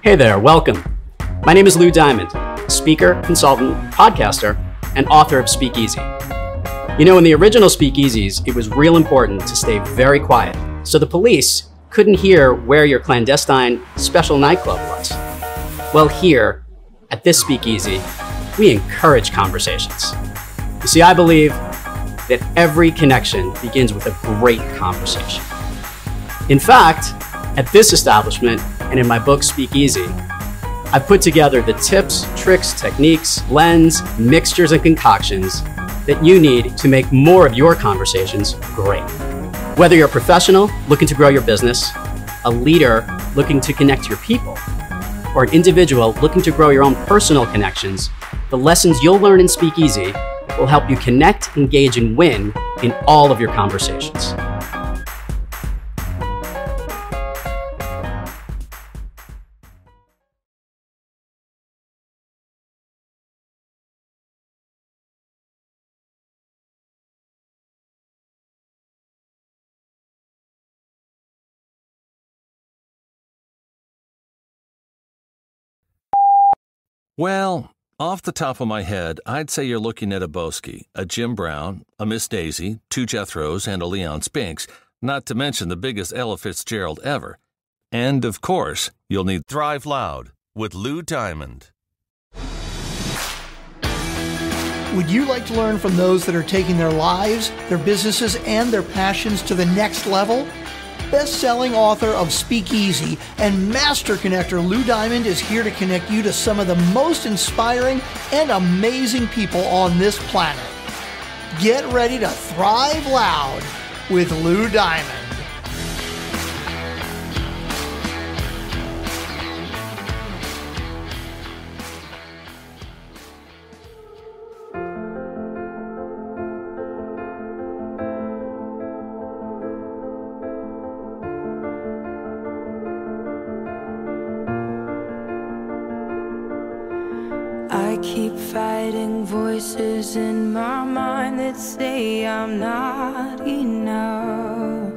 Hey there, welcome. My name is Lou Diamond, speaker, consultant, podcaster, and author of Speakeasy. You know, in the original Speakeasies, it was real important to stay very quiet, so the police couldn't hear where your clandestine special nightclub was. Well, here, at this Speakeasy, we encourage conversations. You see, I believe that every connection begins with a great conversation. In fact, at this establishment, and in my book, Speakeasy, I put together the tips, tricks, techniques, blends, mixtures, and concoctions that you need to make more of your conversations great. Whether you're a professional looking to grow your business, a leader looking to connect to your people, or an individual looking to grow your own personal connections, the lessons you'll learn in Speakeasy will help you connect, engage, and win in all of your conversations. Well, off the top of my head, I'd say you're looking at a Boski, a Jim Brown, a Miss Daisy, two Jethros, and a Leon Spinks, not to mention the biggest Ella Fitzgerald ever. And, of course, you'll need Thrive Loud with Lou Diamond. Would you like to learn from those that are taking their lives, their businesses, and their passions to the next level? Best-selling author of Speakeasy and master connector Lou Diamond is here to connect you to some of the most inspiring and amazing people on this planet. Get ready to thrive loud with Lou Diamond. I keep fighting voices in my mind that say I'm not enough.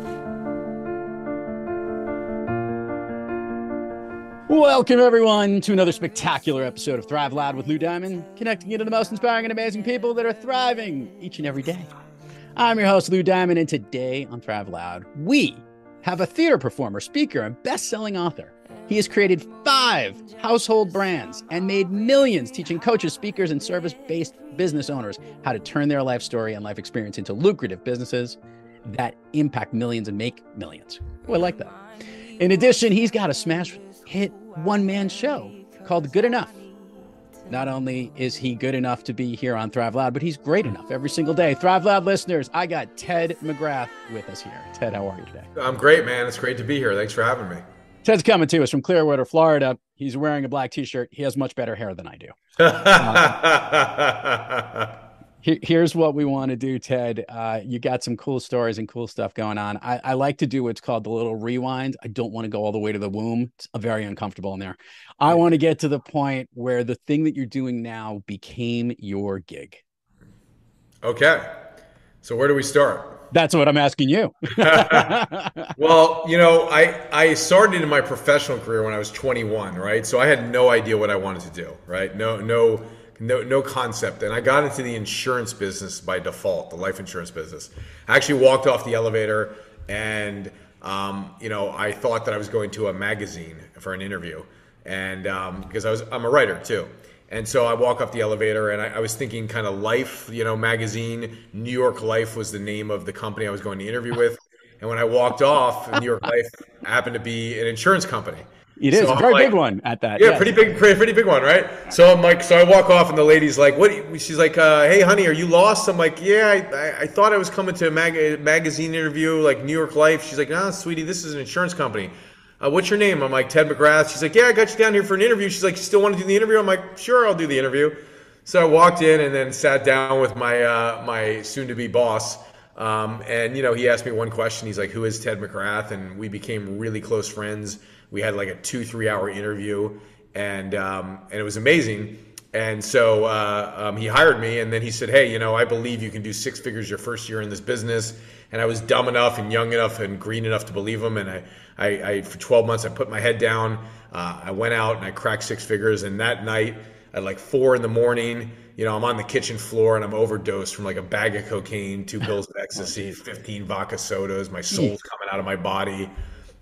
Welcome, everyone, to another spectacular episode of Thrive Loud with Lou Diamond, connecting you to the most inspiring and amazing people that are thriving each and every day. I'm your host, Lou Diamond, and today on Thrive Loud, we have a theater performer, speaker, and best-selling author. He has created 5 household brands and made millions teaching coaches, speakers, and service-based business owners how to turn their life story and life experience into lucrative businesses that impact millions and make millions. Oh, I like that. In addition, he's got a smash hit one-man show called Good Enough. Not only is he good enough to be here on Thrive Loud, but he's great enough every single day. Thrive Loud listeners, I got Ted McGrath with us here. Ted, how are you today? I'm great, man. It's great to be here. Thanks for having me. Ted's coming to us from Clearwater, Florida. He's wearing a black t-shirt. He has much better hair than I do. Here's what we want to do, Ted. You got some cool stories and cool stuff going on. I like to do what's called the little rewind. I don't want to go all the way to the womb. It's very uncomfortable in there. I want to get to the point where the thing that you're doing now became your gig. Okay. So where do we start? That's what I'm asking you. Well, you know, I started in my professional career when I was 21, right? So I had no idea what I wanted to do, right? No concept. And I got into the insurance business by default, the life insurance business. I actually walked off the elevator and, you know, I thought that I was going to a magazine for an interview. And because I'm a writer too. And so I walk up the elevator and I was thinking kind of Life, you know, magazine. New York Life was the name of the company I was going to interview with. And when I walked off, New York Life happened to be an insurance company. It is a very big one at that. Yeah, yes. pretty big one, right? So I'm like, so I walk off and the lady's like, "What?" She's like, "Hey, honey, are you lost?" I'm like, "Yeah, I thought I was coming to a magazine interview, like New York Life." She's like, "No, sweetie, this is an insurance company. What's your name?" I'm like, "Ted McGrath." She's like, "Yeah, I got you down here for an interview." She's like, "You still want to do the interview?" I'm like, "Sure, I'll do the interview." So I walked in and then sat down with my my soon-to-be boss. And, you know, he asked me one question. He's like, "Who is Ted McGrath?" And we became really close friends. We had like a 2-3 hour interview and it was amazing. And so he hired me, and then he said, hey, I believe you can do six figures your first year in this business. And I was dumb enough and young enough and green enough to believe him. And I for 12 months, I put my head down. I went out and I cracked six figures. And that night at like 4 a.m, I'm on the kitchen floor and I'm overdosed from like a bag of cocaine, 2 pills of ecstasy, 15 vodka sodas. My soul's coming out of my body.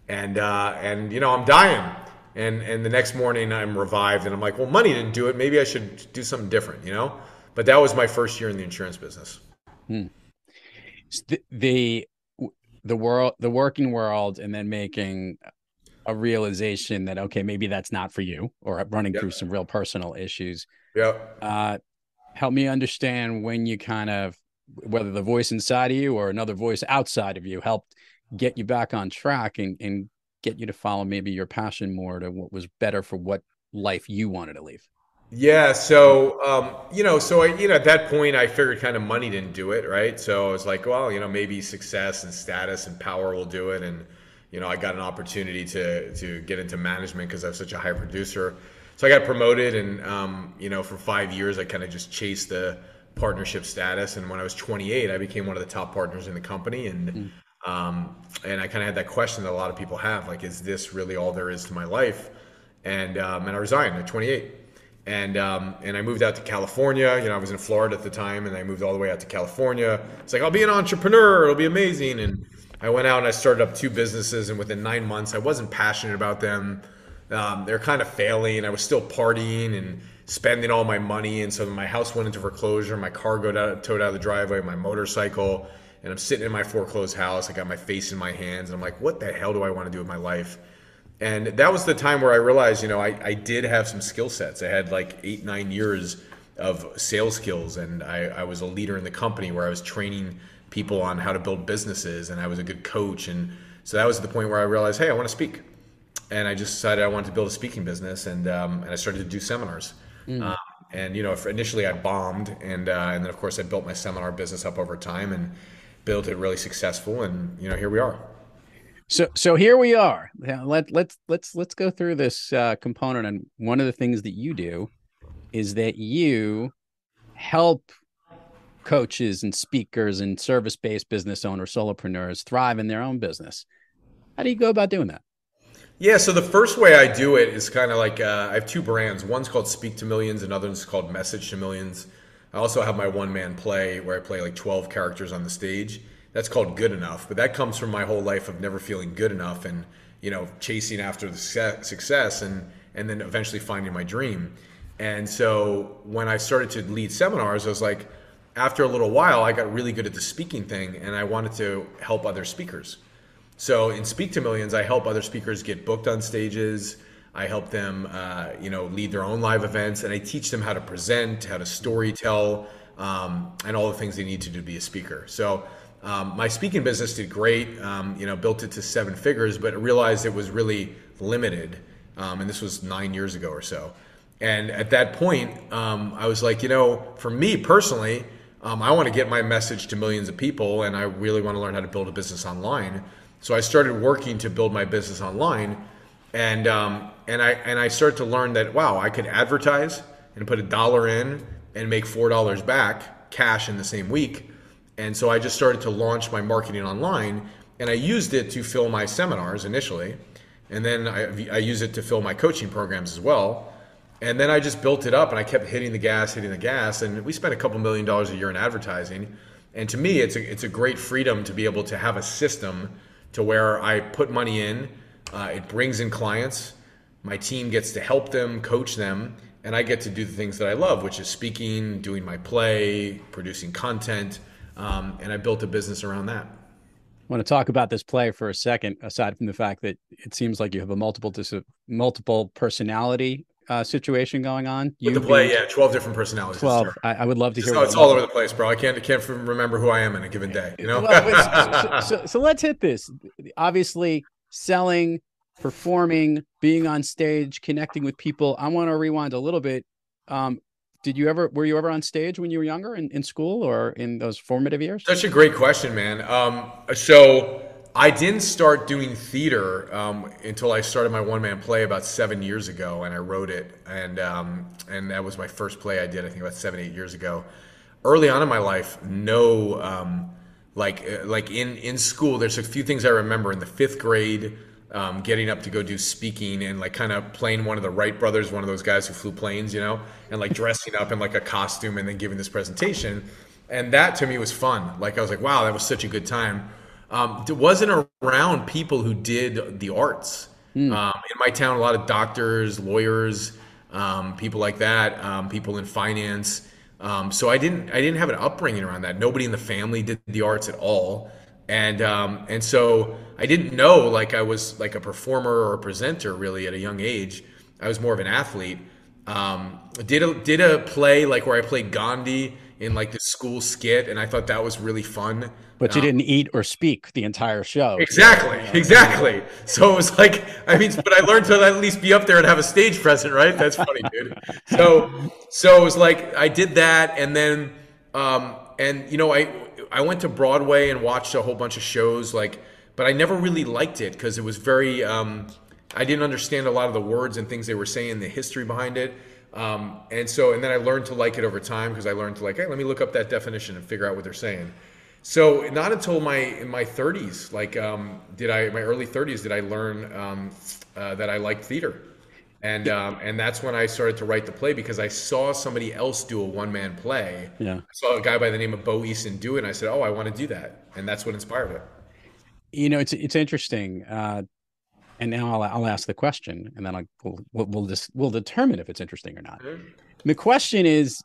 And I'm dying. And the next morning I'm revived and I'm like, well, money didn't do it. Maybe I should do something different, But that was my first year in the insurance business. The working world, and then making a realization that, okay, maybe that's not for you, or running through some real personal issues. Yeah. Help me understand when you whether the voice inside of you or another voice outside of you helped get you back on track and get you to follow maybe your passion more to what was better for what life you wanted to live. Yeah. So, at that point I figured kind of money didn't do it. Right. So I was like, well, maybe success and status and power will do it. And, I got an opportunity to get into management because I was such a high producer. So I got promoted and, for 5 years, I kind of just chased the partnership status. And when I was 28, I became one of the top partners in the company. And I kind of had that question that a lot of people have, like, is this really all there is to my life? And I resigned at 28. And I moved out to California. I was in Florida at the time, and I moved all the way out to California. It's like, I'll be an entrepreneur. It'll be amazing. And I went out and I started up 2 businesses. And within 9 months, I wasn't passionate about them. They're kind of failing. I was still partying and spending all my money. And so my house went into foreclosure. My car towed out of the driveway, my motorcycle. And I'm sitting in my foreclosed house. I got my face in my hands. And I'm like, what the hell do I want to do with my life? And that was the time where I realized, I did have some skill sets. I had like 8-9 years of sales skills. And I was a leader in the company where I was training people on how to build businesses. And I was a good coach. And so that was the point where I realized, hey, I want to speak. And I just decided I wanted to build a speaking business. And I started to do seminars. Initially I bombed. And then, of course, I built my seminar business up over time and built it really successful. And, here we are. So here we are. Let's go through this component. And one of the things that you do is that you help coaches and speakers and service-based business owners, solopreneurs thrive in their own business. How do you go about doing that? Yeah, so the first way I do it is kind of like I have 2 brands. One's called Speak to Millions, and one's called Message to Millions. I also have my one-man play where I play like 12 characters on the stage. That's called Good Enough, but that comes from my whole life of never feeling good enough and, chasing after the success and then eventually finding my dream. And so when I started to lead seminars, I was like, after a little while, I got really good at the speaking thing and I wanted to help other speakers. So in Speak to Millions, I help other speakers get booked on stages. I help them, lead their own live events, and I teach them how to present, how to story tell, and all the things they need to do to be a speaker. So my speaking business did great, built it to 7 figures, but realized it was really limited. And this was 9 years ago or so. And at that point, I was like, for me personally, I want to get my message to millions of people, and I really want to learn how to build a business online. So I started working to build my business online, and I started to learn that, wow, I could advertise and put $1 in and make $4 back cash in the same week. And so I just started to launch my marketing online, and I used it to fill my seminars initially, and then I use it to fill my coaching programs as well. And then I just built it up, and I kept hitting the gas, and we spent a couple $1 million a year in advertising. And to me, it's a great freedom to be able to have a system to where I put money in, it brings in clients, my team gets to help them, coach them, and I get to do the things that I love, which is speaking, doing my play, producing content, and I built a business around that. I want to talk about this play for a second, aside from the fact that it seems like you have a multiple personality situation going on. With the play, 12 different personalities. 12. I would love to hear. It's all over the place, bro. I can't remember who I am in a given day. So let's hit this. Obviously, selling, performing, being on stage, connecting with people. I want to rewind a little bit. Were you ever on stage when you were younger in school or in those formative years? That's a great question, man. So I didn't start doing theater until I started my one-man play about 7 years ago, and I wrote it, and that was my first play I did, I think about 7-8 years ago. Early on in my life, no, like in school, there's a few things I remember in the 5th grade, getting up to go do speaking and like kind of playing one of the Wright brothers, one of those guys who flew planes, you know, and like dressing up in like a costume and then giving this presentation, and that to me was fun. Like I was like, wow, that was such a good time. It wasn't around people who did the arts. In my town, a lot of doctors, lawyers, people like that, people in finance. So I didn't have an upbringing around that. Nobody in the family did the arts at all, and so I didn't know like I was like a performer or a presenter really at a young age. I was more of an athlete. Did a play like where I played Gandhi in like the school skit, and I thought that was really fun. But you didn't eat or speak the entire show. Exactly. So it was like, I mean, but I learned to at least be up there and have a stage presence, right? That's funny, dude. So it was like I did that, and then and you know, I went to Broadway and watched a whole bunch of shows, like, but I never really liked it because it was very I didn't understand a lot of the words and things they were saying, the history behind it. And then I learned to like it over time because I learned to like, hey, let me look up that definition and figure out what they're saying. So not until in my 30s, like my early 30s, did I learn that I liked theater, and that's when I started to write the play because I saw somebody else do a one-man play. Yeah, I saw a guy by the name of Bo Easton do it, and I said, oh, I want to do that, and that's what inspired it. You know, it's interesting. And now I'll ask the question, and then we'll determine if it's interesting or not. Mm-hmm. The question is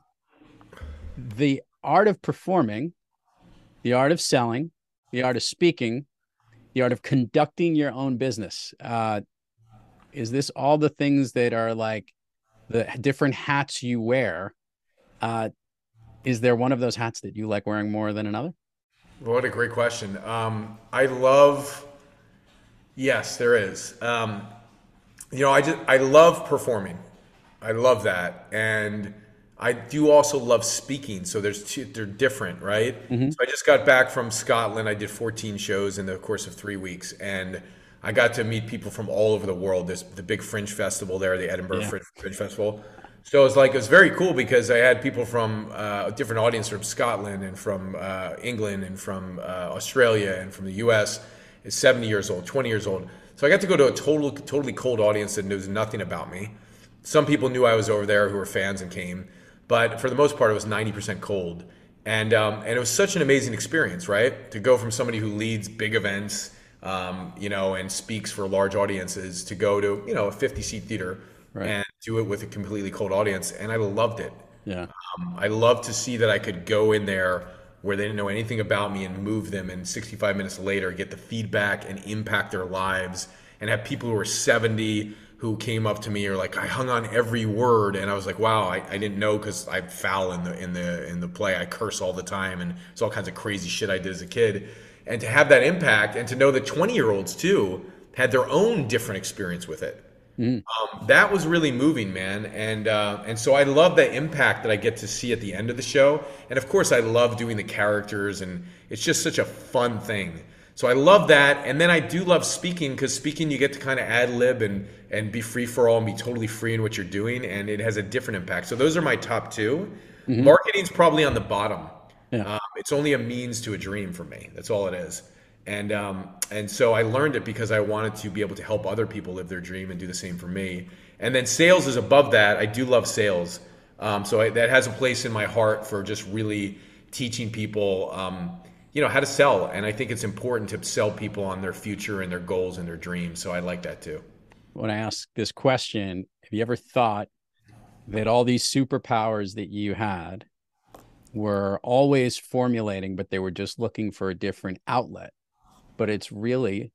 the art of performing, the art of selling, the art of speaking, the art of conducting your own business. Is this all the things that are like the different hats you wear? Is there one of those hats that you like wearing more than another? What a great question. Yes, there is. You know, I love performing. I love that. And I do also love speaking. So they're different, right? Mm-hmm. So I just got back from Scotland. I did 14 shows in the course of 3 weeks. And I got to meet people from all over the world. There's the big Fringe Festival there, the Edinburgh Fringe Festival. So it was very cool because I had people from a different audience from Scotland and from England and from Australia and from the US. Is 70 years old, 20 years old. So I got to go to a totally cold audience that knows nothing about me. Some people knew I was over there who were fans and came, but for the most part, it was 90% cold. And it was such an amazing experience, right? To go from somebody who leads big events, you know, and speaks for large audiences to go to, you know, a 50-seat theater and do it with a completely cold audience. And I loved it. Yeah. I loved to see that I could go in there where they didn't know anything about me and move them, and 65 minutes later get the feedback and impact their lives, and have people who are 70 who came up to me or like, I hung on every word, and I was like, wow, I didn't know because I foul in the play. I curse all the time, and it's all kinds of crazy shit I did as a kid. And to have that impact, and to know that 20-year-olds too had their own different experience with it. That was really moving, man. And so I love the impact that I get to see at the end of the show. And of course I love doing the characters, and it's just such a fun thing. So I love that. And then I do love speaking, because speaking, you get to kind of ad lib and be free for all and be totally free in what you're doing. And it has a different impact. So those are my top two. Mm-hmm. Marketing's probably on the bottom. Yeah. It's only a means to a dream for me. That's all it is. And so I learned it because I wanted to be able to help other people live their dream and do the same for me. And then sales is above that. I do love sales. That has a place in my heart for just really teaching people, you know, how to sell. And I think it's important to sell people on their future and their goals and their dreams. So I like that too. When I ask this question, have you ever thought that all these superpowers that you had were always formulating, but they were just looking for a different outlet? But it's really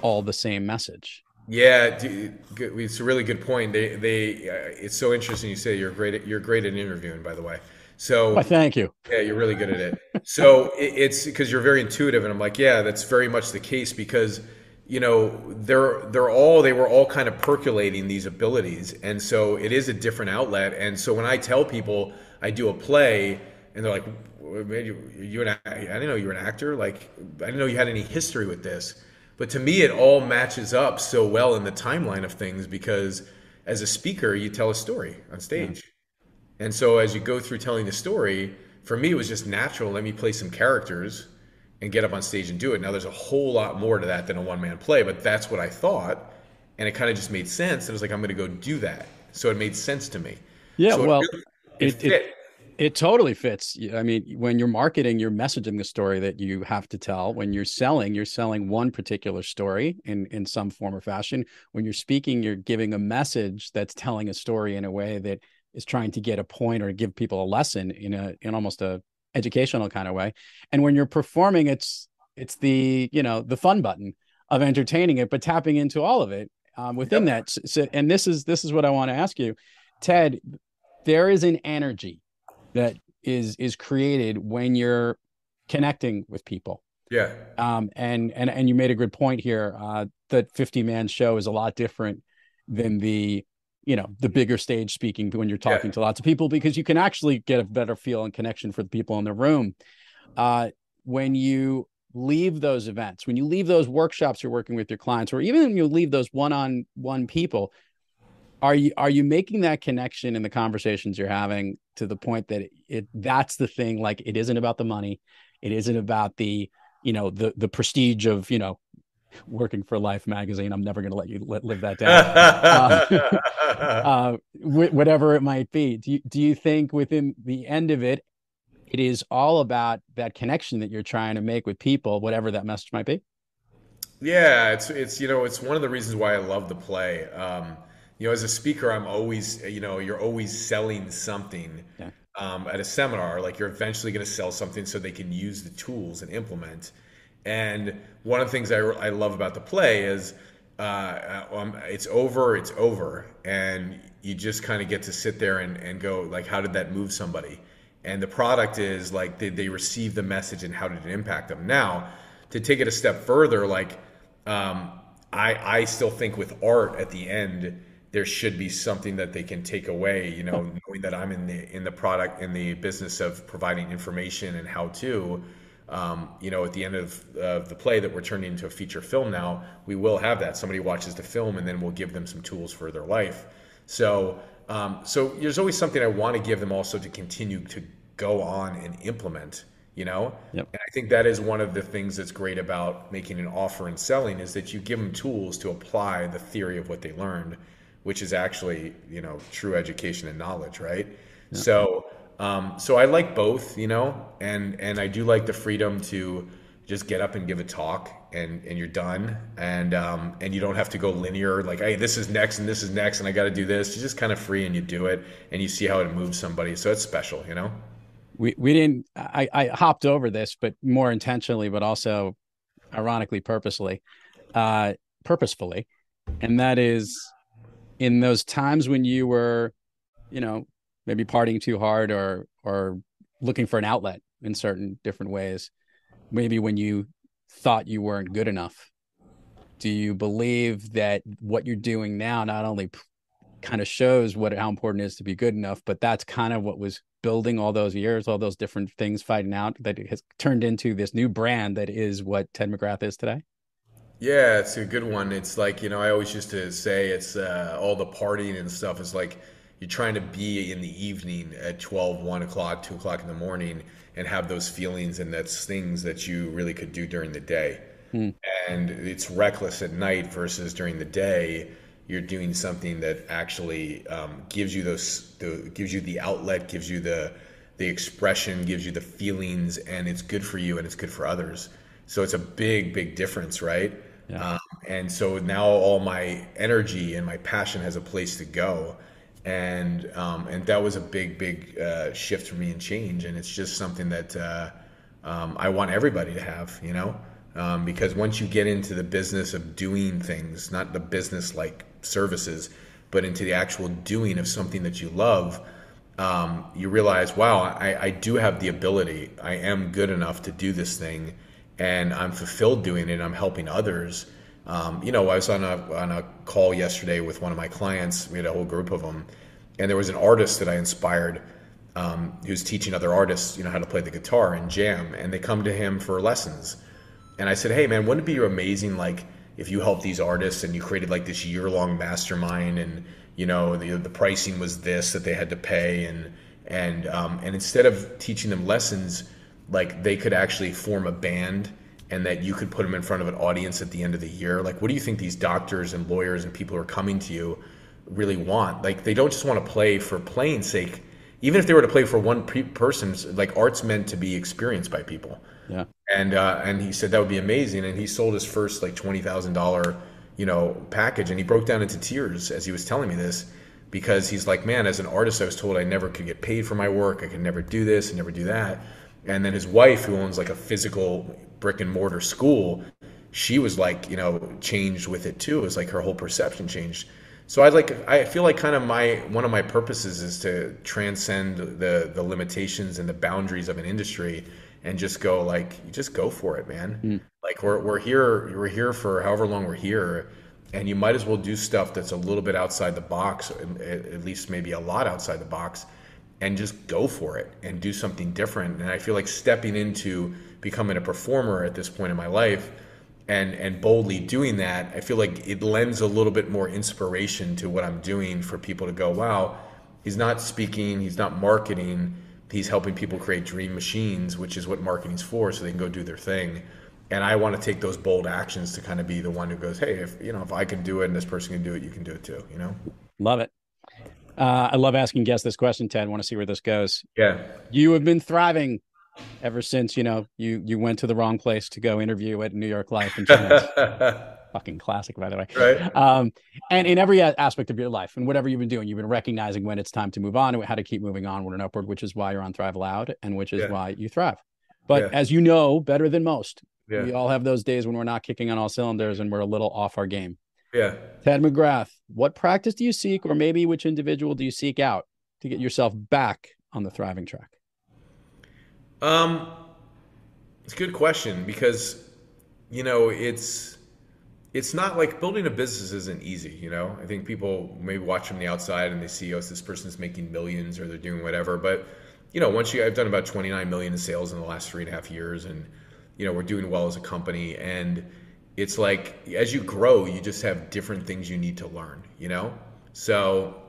all the same message. Yeah, it's a really good point. It's so interesting you say you're great at interviewing, by the way. So well, thank you. Yeah, you're really good at it. So it's because you're very intuitive, and I'm like, yeah, that's very much the case, because you know they were all kind of percolating these abilities, and so it is a different outlet. And so when I tell people I do a play, and they're like, "Man, I didn't know you were an actor. Like, I didn't know you had any history with this." But to me, it all matches up so well in the timeline of things because as a speaker, you tell a story on stage. And so as you go through telling the story, for me, it was just natural. Let me play some characters and get up on stage and do it. Now, there's a whole lot more to that than a one-man play, but that's what I thought. And it kind of just made sense. And I was like, I'm going to go do that. So it made sense to me. Yeah, So well, it fit. it totally fits. I mean, when you're marketing, you're messaging the story that you have to tell. When you're selling one particular story in some form or fashion. When you're speaking, you're giving a message that's telling a story in a way that is trying to get a point or give people a lesson in almost a educational kind of way. And when you're performing, it's the, the fun button of entertaining it, but tapping into all of it within that. So, and this is what I want to ask you, Ted. There is an energy that is created when you're connecting with people. Yeah. And you made a good point here. That 50-man show is a lot different than the bigger stage speaking when you're talking to lots of people, because you can actually get a better feel and connection for the people in the room. When you leave those events, when you leave those workshops you're working with your clients, or even when you leave those one-on-one people, are you making that connection in the conversations you're having to the point that that's the thing? Like, it isn't about the money. It isn't about the prestige of, working for Life magazine. I'm never going to let you live that down. Whatever it might be. Do you think within the end of it, it is all about that connection that you're trying to make with people, whatever that message might be? Yeah, it's it's one of the reasons why I love the play. As a speaker, I'm always, you're always selling something. Yeah. At a seminar, like you're eventually going to sell something so they can use the tools and implement. And one of the things I love about the play is it's over. And you just kind of get to sit there and go, like, how did that move somebody? And the product is like, did they receive the message and how did it impact them? Now, to take it a step further, like I still think with art at the end, there should be something that they can take away, knowing that I'm in the business of providing information and how to, at the end of the play that we're turning into a feature film now, we will have that. Somebody watches the film and then we'll give them some tools for their life. So there's always something I want to give them also to continue to go on and implement, Yep. And I think that is one of the things that's great about making an offer and selling is that you give them tools to apply the theory of what they learned, which is actually, true education and knowledge, right? Yeah. So I like both, and I do like the freedom to just get up and give a talk and you're done. And you don't have to go linear, like, hey, this is next and this is next and I got to do this. You're just kind of free and you do it and you see how it moves somebody. So it's special, We didn't, I hopped over this, but more intentionally, but also ironically, purposefully. And that is, in those times when you were, maybe partying too hard or looking for an outlet in certain different ways, maybe when you thought you weren't good enough, do you believe that what you're doing now not only kind of shows how important it is to be good enough, but that's kind of what was building all those years, all those different things fighting out, that it has turned into this new brand that is what Ted McGrath is today? Yeah, it's a good one. It's like, I always used to say it's all the partying and stuff is like you're trying to be in the evening at 12, 1 o'clock, 2 o'clock in the morning and have those feelings and that's things that you really could do during the day. And it's reckless at night versus during the day. You're doing something that actually gives you gives you the outlet, gives you the expression, gives you the feelings, and it's good for you and it's good for others. So it's a big, big difference, right? Yeah. And so now all my energy and my passion has a place to go. And that was a big shift for me and change. And it's just something that I want everybody to have, because once you get into the business of doing things, not the business like services, but into the actual doing of something that you love, you realize, wow, I do have the ability. I am good enough to do this thing. And I'm fulfilled doing it. I'm helping others. I was on a call yesterday with one of my clients. We had a whole group of them, and there was an artist that I inspired who's teaching other artists, how to play the guitar and jam, and they come to him for lessons. And I said, hey man, wouldn't it be amazing, like, if you helped these artists and you created like this year-long mastermind, and the pricing was this that they had to pay, and instead of teaching them lessons, like, they could actually form a band, and that you could put them in front of an audience at the end of the year. Like, what do you think these doctors and lawyers and people who are coming to you really want? Like, they don't just want to play for playing sake. Even if they were to play for one person, like, art's meant to be experienced by people. Yeah. And he said that would be amazing. And he sold his first like $20,000, package. And he broke down into tears as he was telling me this, because he's like, man, as an artist, I was told I never could get paid for my work. I could never do this and never do that. And then his wife, who owns like a physical brick and mortar school, she was like, changed with it too. It was like her whole perception changed. So I feel like kind of one of my purposes is to transcend the limitations and the boundaries of an industry, and just go for it, man. Like, we're here for however long we're here, and you might as well do stuff that's a little bit outside the box, at least maybe a lot outside the box, and just go for it and do something different. And I feel like stepping into becoming a performer at this point in my life, and boldly doing that, I feel like it lends a little bit more inspiration to what I'm doing, for people to go, wow, he's not speaking, he's not marketing, he's helping people create dream machines, which is what marketing's for, so they can go do their thing. And I want to take those bold actions to kind of be the one who goes, hey, if I can do it and this person can do it, you can do it too, Love it. I love asking guests this question, Ted. I want to see where this goes. Yeah. You have been thriving ever since, you went to the wrong place to go interview at New York Life Insurance. Fucking classic, by the way. Right. And in every aspect of your life and whatever you've been doing, you've been recognizing when it's time to move on and how to keep moving onward and upward, which is why you're on Thrive Loud, and which is why you thrive. But as you know, better than most, we all have those days when we're not kicking on all cylinders and we're a little off our game. Yeah. Ted McGrath, what practice do you seek, or maybe which individual do you seek out to get yourself back on the thriving track? It's a good question, because, it's not like building a business isn't easy. I think people maybe watch from the outside and they see, oh, this person's making millions or they're doing whatever. But, I've done about 29 million in sales in the last 3.5 years, and, we're doing well as a company. And it's like, as you grow, you just have different things you need to learn, So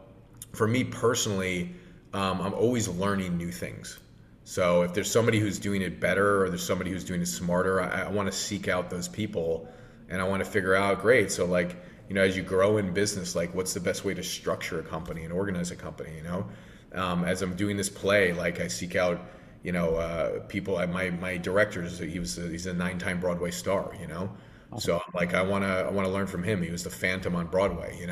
for me personally, I'm always learning new things. So if there's somebody who's doing it better, or there's somebody who's doing it smarter, I want to seek out those people, and I want to figure out, great. So like, as you grow in business, like, what's the best way to structure a company and organize a company, as I'm doing this play, like, I seek out, people. My directors, he's a 9-time Broadway star, So I'm like, I want to learn from him. He was the Phantom on Broadway,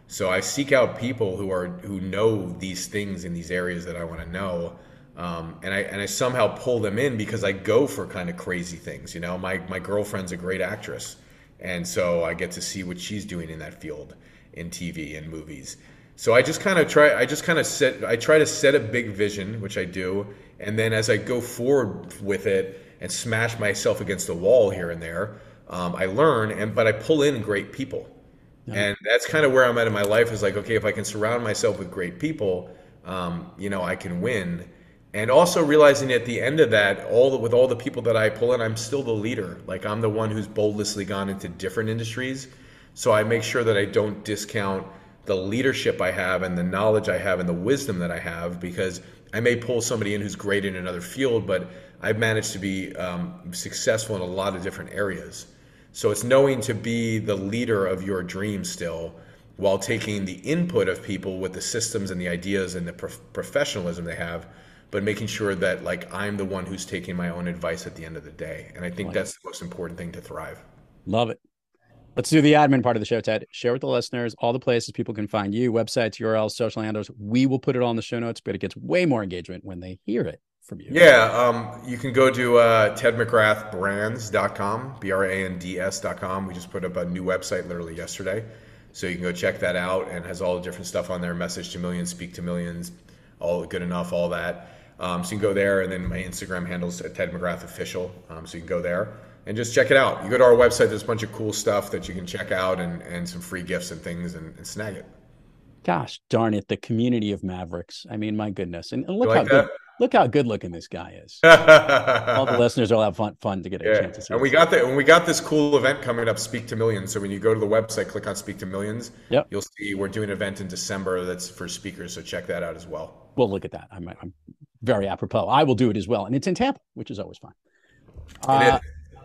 So I seek out people who know these things in these areas that I want to know. And I somehow pull them in, because I go for kind of crazy things. My girlfriend's a great actress, and so I get to see what she's doing in that field, in TV and movies. So I try to set a big vision, which I do, and then as I go forward with it and smash myself against the wall here and there, I learn, but I pull in great people. Yeah. And that's kind of where I'm at in my life, is like, okay, if I can surround myself with great people, I can win. And also realizing at the end of that, with all the people that I pull in, I'm still the leader. Like, I'm the one who's boldlessly gone into different industries. So I make sure that I don't discount the leadership I have and the knowledge I have and the wisdom that I have, because I may pull somebody in who's great in another field, but I've managed to be successful in a lot of different areas. So it's knowing to be the leader of your dream still, while taking the input of people with the systems and the ideas and the professionalism they have, but making sure that, like, I'm the one who's taking my own advice at the end of the day. And I think that's the most important thing to thrive. Love it. Let's do the admin part of the show, Ted. Share with the listeners all the places people can find you, websites, URLs, social handles. We will put it all in the show notes, but it gets way more engagement when they hear it from you. Yeah, you can go to tedmcgrathbrands.com, brands.com. We just put up a new website literally yesterday. So you can go check that out, and has all the different stuff on there, message to millions, speak to millions, all good enough, all that. So you can go there, and then my Instagram handle's at Ted McGrath Official. So you can go there and just check it out. You go to our website, there's a bunch of cool stuff that you can check out, and some free gifts and things, and snag it. Gosh darn it, the community of Mavericks. I mean, my goodness. And look You how like that? look how good looking this guy is. All the listeners will have fun to get a Yeah, chance to see and this. we got this cool event coming up, Speak to Millions. So when you go to the website, click on Speak to Millions, Yep. you'll see we're doing an event in December that's for speakers. So check that out as well. Well, look at that. I'm very apropos. I will do it as well. And it's in Tampa, which is always fun.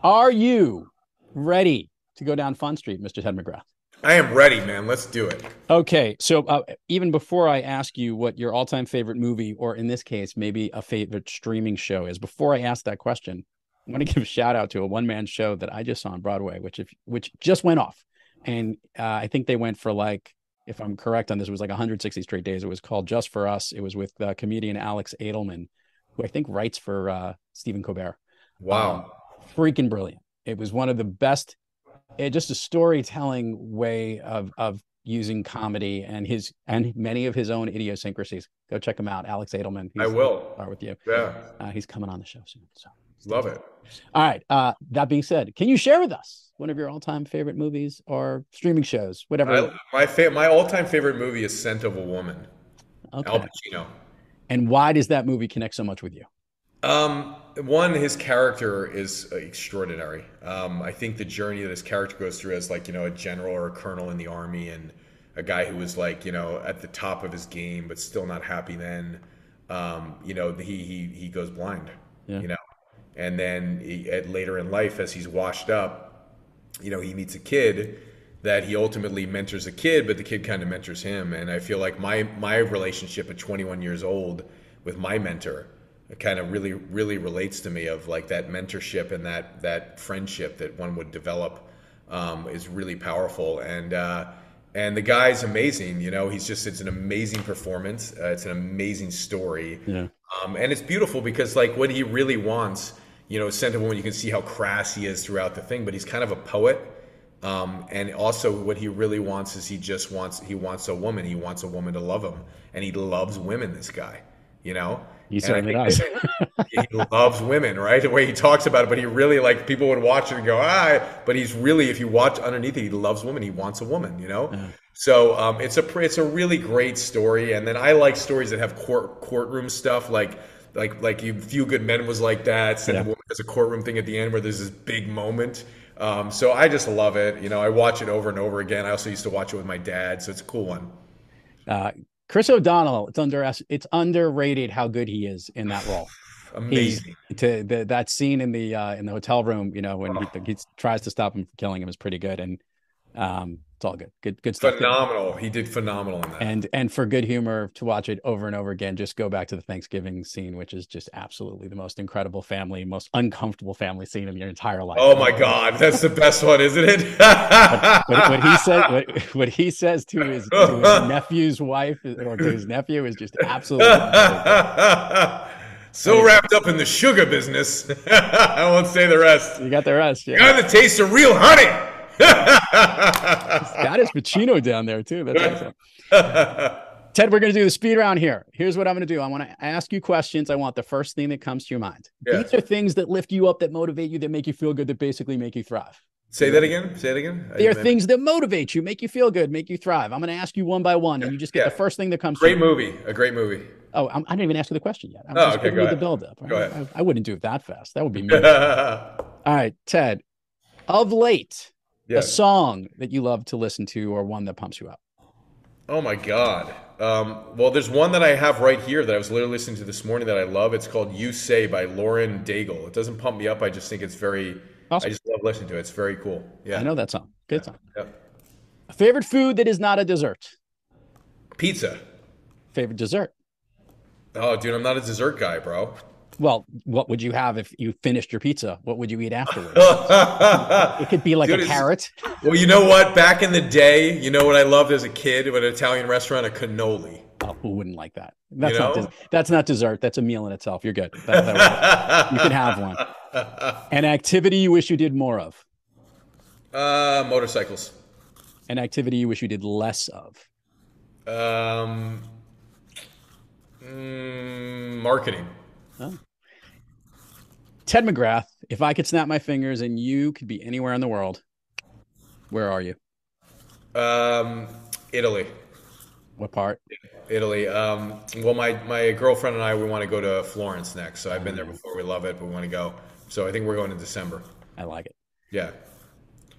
Are you ready to go down Fun Street, Mr. Ted McGrath? I am ready, man. Let's do it. Okay. So even before I ask you what your all-time favorite movie, or in this case, maybe a favorite streaming show is, before I ask that question, I want to give a shout out to a one-man show that I just saw on Broadway, which just went off. And I think they went for, like, if I'm correct on this, it was like 160 straight days. It was called Just for Us. It was with comedian Alex Edelman, who I think writes for Stephen Colbert. Wow. Freaking brilliant. It was one of the best, just a storytelling way of using comedy and many of his own idiosyncrasies. Go check him out, Alex Edelman. I will start with you. Yeah. He's coming on the show soon. So Love it. All right. That being said, can you share with us one of your all-time favorite movies or streaming shows, whatever? My all-time favorite movie is Scent of a Woman. Okay. Al Pacino. And why does that movie connect so much with you? One, his character is extraordinary. I think the journey that his character goes through as, like, a general or a colonel in the army, and a guy who was, like, at the top of his game, but still not happy then. He goes blind, and then later in life, as he's washed up, he meets a kid that he ultimately mentors a kid, but the kid kind of mentors him. And I feel like my relationship at 21 years old with my mentor, it kind of really, really relates to me, of like that mentorship and that friendship that one would develop is really powerful. And the guy's amazing. It's an amazing performance. It's an amazing story. Yeah. And it's beautiful because, like, what he really wants, Scent of a Woman, you can see how crass he is throughout the thing, but he's kind of a poet. And also what he really wants is he wants a woman. He wants a woman to love him, and he loves women, this guy, He certainly does. He loves women, right? The way he talks about it, but he really, like, people would watch it and go, but he's really, if you watch underneath it, he loves women. He wants a woman, Yeah. So it's a really great story. And then I like stories that have courtroom stuff, like Few Good Men was like that. Scent of a Woman has a courtroom thing at the end where there's this big moment. So I just love it. I watch it over and over again. I also used to watch it with my dad, so it's a cool one. Chris O'Donnell, it's underrated how good he is in that role. Amazing. That scene in the hotel room, when he tries to stop him from killing him, is pretty good, and it's all good stuff. Phenomenal. He did phenomenal in that. And for good humor, to watch it over and over again, just go back to the Thanksgiving scene, which is just absolutely the most incredible most uncomfortable family scene in your entire life. Oh my God, that's the best one, isn't it? what he says to his nephew's wife, or to his nephew, is just absolutely so wrapped up in the sugar business. I won't say the rest. You got the rest. Yeah. Got the taste of real honey. That is Pacino down there too. That's awesome. Ted, we're going to do the speed round here. Here's what I'm going to do. I want to ask you questions. I want the first thing that comes to your mind. Yeah. These are things that lift you up, that motivate you, that make you feel good, that basically make you thrive. Say that again. They are things that motivate you, make you feel good, make you thrive. I'm going to ask you one by one, and you just get the first thing that comes to you. A great movie. Oh, I didn't even ask you the question yet. I'm just giving you the build-up. Go ahead. I wouldn't do it that fast. That would be mean. All right, Ted. Of late, a song that you love to listen to, or one that pumps you up. Oh my God. Well, there's one that I have right here that I was literally listening to this morning that I love. It's called "You Say" by Lauren Daigle. It doesn't pump me up. I just think it's very awesome. I just love listening to it. It's very cool. Yeah. I know that song. Good song. Yeah. A favorite food that is not a dessert? Pizza. Favorite dessert? Oh, dude, I'm not a dessert guy, bro. Well, what would you have if you finished your pizza? What would you eat afterwards? It could be like a carrot. Well, you know what? Back in the day, you know what I loved as a kid at an Italian restaurant? A cannoli. Oh, who wouldn't like that? That's not dessert. That's a meal in itself. You're good. You can have one. An activity you wish you did more of? Motorcycles. An activity you wish you did less of? Marketing. Oh. Ted McGrath, if I could snap my fingers and you could be anywhere in the world, where are you? Italy. What part? Italy. Well, my girlfriend and I, we want to go to Florence next. So I've been there before. We love it, but we want to go. So I think we're going in December. I like it. Yeah.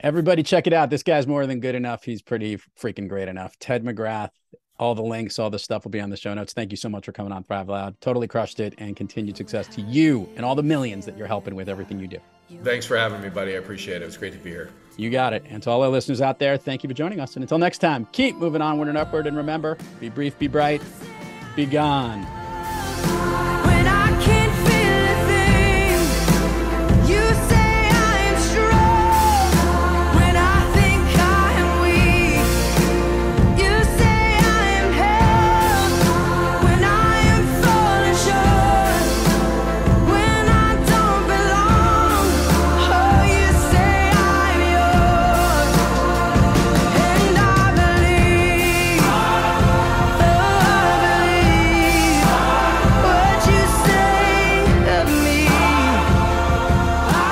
Everybody check it out. This guy's more than good enough. He's pretty freaking great enough. Ted McGrath, all the links, all the stuff will be on the show notes. Thank you so much for coming on Thrive Loud. Totally crushed it, and continued success to you and all the millions that you're helping with everything you do. Thanks for having me, buddy. I appreciate it. It was great to be here. You got it. And to all our listeners out there, thank you for joining us. And until next time, keep moving onward and upward. And remember, be brief, be bright, be gone. When I can't feel a thing, you say I am strong. When I think I am weak, you say I am held. When I am falling short, when I don't belong, oh, you say I'm yours. And I believe, what you say of me. I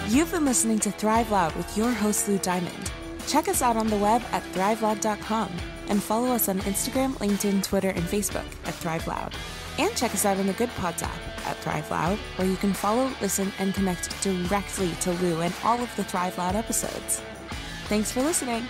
believe. You've been listening to Thrive Loud with your host, Lou Diamond. Check us out on the web at thriveloud.com and follow us on Instagram, LinkedIn, Twitter, and Facebook at Thrive Loud. And check us out on the Good Pods app at Thrive Loud, where you can follow, listen, and connect directly to Lou and all of the Thrive Loud episodes. Thanks for listening.